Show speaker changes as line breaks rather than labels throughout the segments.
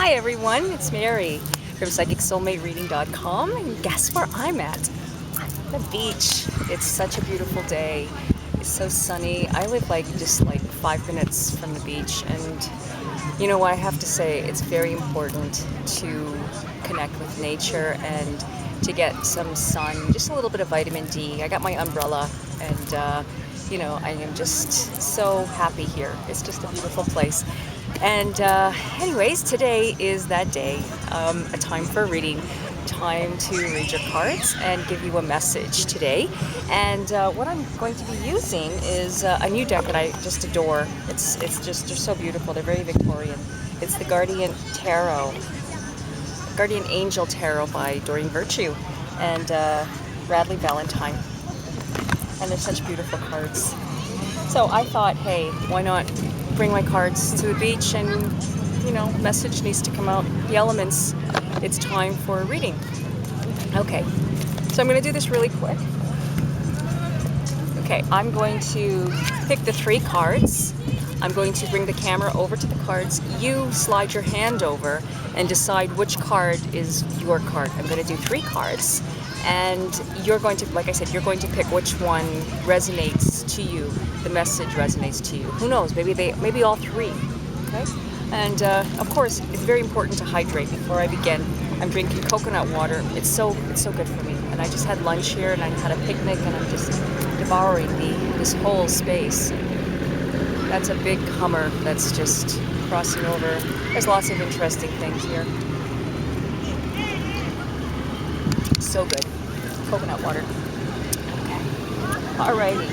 Hi everyone, it's Mary from PsychicSoulmateReading.com, and guess where I'm at? The beach. It's such a beautiful day. It's so sunny. I live just 5 minutes from the beach, and you know what I have to say, it's very important to connect with nature and to get some sun, just a little bit of vitamin D. I got my umbrella, and I am just so happy here. It's just a beautiful place. And anyways, today is that day, a time for reading, time to read your cards and give you a message today. And what I'm going to be using is a new deck that I just adore. They're so beautiful. They're very Victorian. It's the Guardian Angel Tarot by Doreen Virtue and Radleigh Valentine. And they're such beautiful cards. So I thought, hey, why not bring my cards to the beach, and message needs to come out. The elements, it's time for a reading. Okay, so I'm going to do this really quick. Okay, I'm going to pick the 3 cards. I'm going to bring the camera over to the cards. You slide your hand over and decide which card is your card. I'm going to do 3 cards, and you're going to, like I said, you're going to pick which one resonates to you. The message resonates to you. Who knows? Maybe all 3. Okay. And of course, it's very important to hydrate. Before I begin, I'm drinking coconut water. It's so good for me. And I just had lunch here, and I had a picnic, and I'm just devouring this whole space. That's a big Hummer that's just crossing over. There's lots of interesting things here. So good. Coconut water. Okay. Alrighty.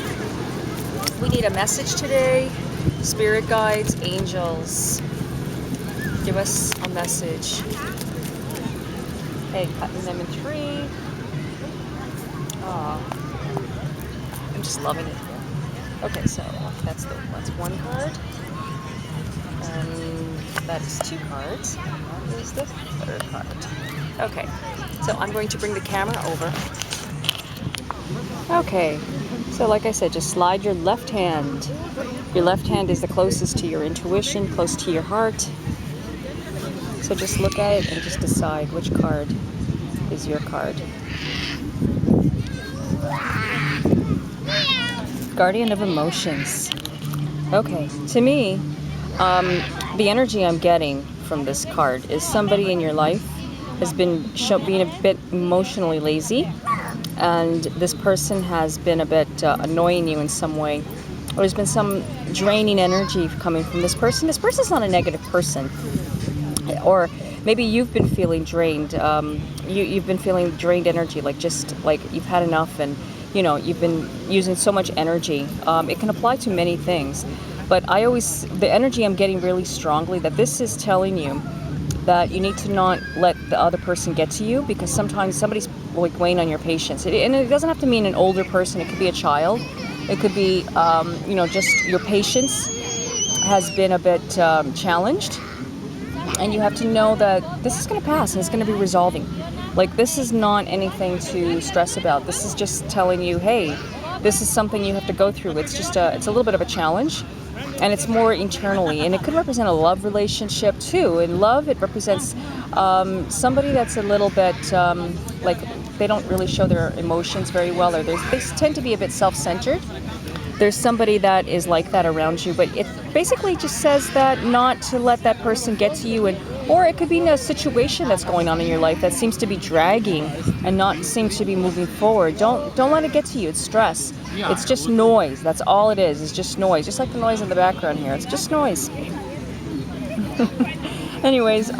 We need a message today. Spirit guides, angels, give us a message. Hey, cutting them in 3. I'm just loving it here. Okay, so that's 1 card. And that is 2 cards. And that is the 3rd card. Okay, so I'm going to bring the camera over. Okay, so like I said, just slide your left hand. Your left hand is the closest to your intuition, close to your heart. So just look at it and just decide which card is your card. Guardian of Emotions. Okay, to me, the energy I'm getting from this card is somebody in your life has been being a bit emotionally lazy, and this person has been a bit annoying you in some way. Or there's been some draining energy coming from this person. This person's not a negative person. Or maybe you've been feeling drained. You've been feeling drained energy, like you've had enough, and you've been using so much energy. It can apply to many things. But the energy I'm getting really strongly, that this is telling you that you need to not let the other person get to you, because sometimes somebody's weighing on your patience. And it doesn't have to mean an older person. It could be a child. It could be, just your patience has been a bit challenged. And you have to know that this is going to pass, and it's going to be resolving. Like, this is not anything to stress about. This is just telling you, hey, this is something you have to go through. It's just it's a little bit of a challenge. And it's more internally, and it could represent a love relationship too. In love, it represents somebody that's a little bit they don't really show their emotions very well, or they tend to be a bit self-centered. There's somebody that is like that around you, but it basically just says that not to let that person get to you, or it could be in a situation that's going on in your life that seems to be dragging and not seem to be moving forward. Don't let it get to you. It's stress. It's just noise. That's all it is. It's just noise. Just like the noise in the background here. It's just noise. Anyways,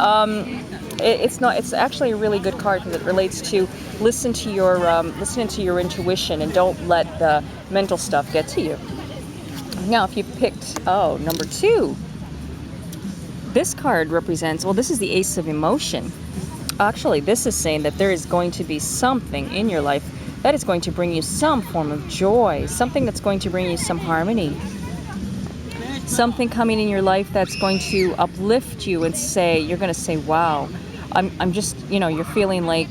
it's actually a really good card because it relates to listening to your intuition, and don't let the mental stuff get to you. Now, if you picked number 2, this card represents, this is the Ace of Emotion. Actually, this is saying that there is going to be something in your life that is going to bring you some form of joy, something that's going to bring you some harmony, something coming in your life that's going to uplift you, and you're going to say, wow, I'm just, you're feeling like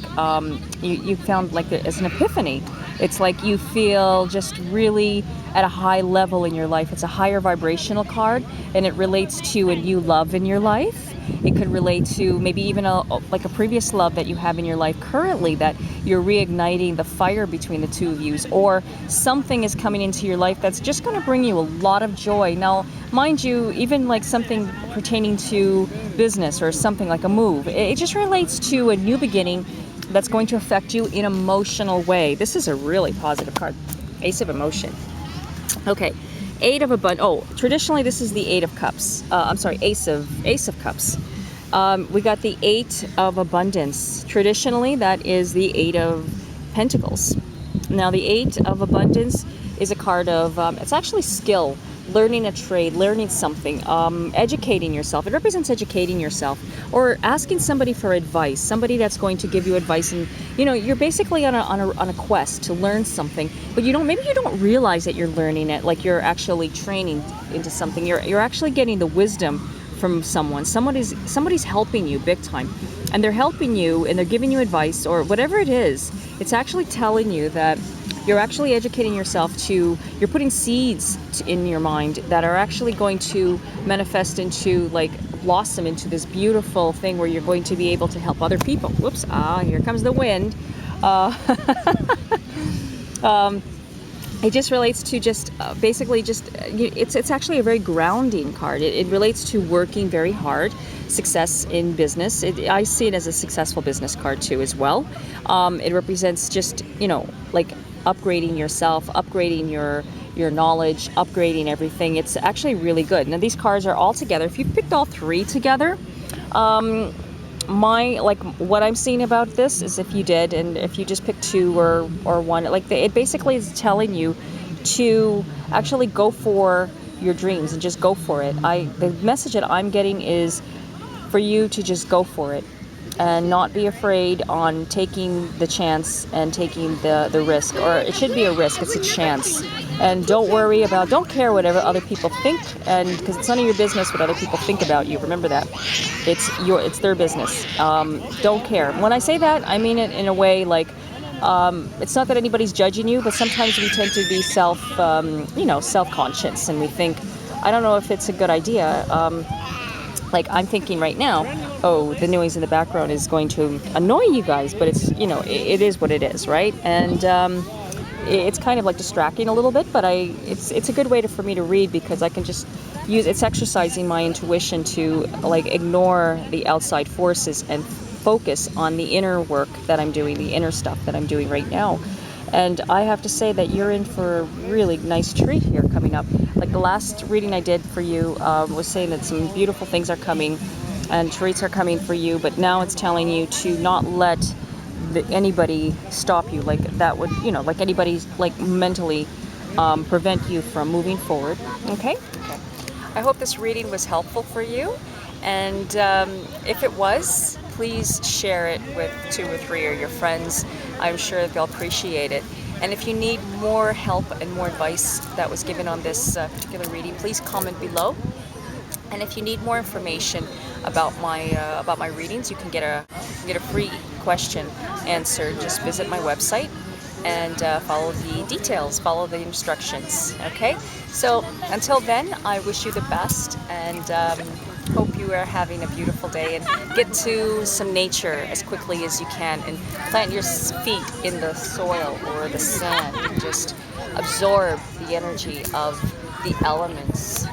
you found like there's an epiphany. It's like you feel just really at a high level in your life. It's a higher vibrational card, and it relates to a new love in your life. It could relate to maybe even like a previous love that you have in your life currently, that you're reigniting the fire between the two of you, or something is coming into your life that's just going to bring you a lot of joy. Now, mind you, even like something pertaining to business or something like a move, it just relates to a new beginning that's going to affect you in an emotional way. This is a really positive card. Ace of Emotion. Okay, Eight of Abundance. Oh, traditionally this is the Eight of Cups. I'm sorry, Ace of Cups. We got the Eight of Abundance. Traditionally, that is the Eight of Pentacles. Now, the Eight of Abundance is a card of, it's actually skill, learning a trade, learning something, educating yourself. It represents educating yourself or asking somebody for advice, somebody that's going to give you advice. And, you know, you're basically on a quest to learn something, but maybe you don't realize that you're learning it, like you're actually training into something. You're actually getting the wisdom from someone. Somebody's helping you big time, and they're helping you and they're giving you advice or whatever it is. It's actually telling you that you're actually educating yourself you're putting seeds in your mind that are actually going to manifest into, like, blossom into this beautiful thing where you're going to be able to help other people. Whoops, here comes the wind. It just relates to it's actually a very grounding card. It relates to working very hard, success in business. I see it as a successful business card too as well. It represents just, like upgrading yourself, upgrading your knowledge, upgrading everything. It's actually really good. Now, these cards are all together. If you picked all three together, what I'm seeing about this is, if you did, and if you just picked two or one, it basically is telling you to actually go for your dreams and just go for it. The message that I'm getting is for you to just go for it and not be afraid on taking the chance and taking the risk. Or it should be a risk, it's a chance. And don't care whatever other people think, and because it's none of your business what other people think about you. Remember that. It's their business. Don't care. When I say that, I mean it in a way like, it's not that anybody's judging you, but sometimes we tend to be self-conscious, and we think, I don't know if it's a good idea. Like I'm thinking right now, the noise in the background is going to annoy you guys, but it's, it is what it is, right? And it's kind of like distracting a little bit, but it's a good way for me to read, because I can just it's exercising my intuition to like ignore the outside forces and focus on the inner work that I'm doing, the inner stuff that I'm doing right now. And I have to say that you're in for a really nice treat here coming up. Like the last reading I did for you was saying that some beautiful things are coming and treats are coming for you, but now it's telling you to not let anybody stop you, like that would, like anybody's like mentally prevent you from moving forward. Okay. I hope this reading was helpful for you, and if it was, please share it with 2 or 3 of your friends. I'm sure that they'll appreciate it. And if you need more help and more advice that was given on this particular reading, please comment below. And if you need more information about my readings, you can get a free question answered. Just visit my website and follow the details, follow the instructions. Okay? So until then, I wish you the best, and hope you are having a beautiful day, and get to some nature as quickly as you can, and plant your feet in the soil or the sand and just absorb the energy of the elements.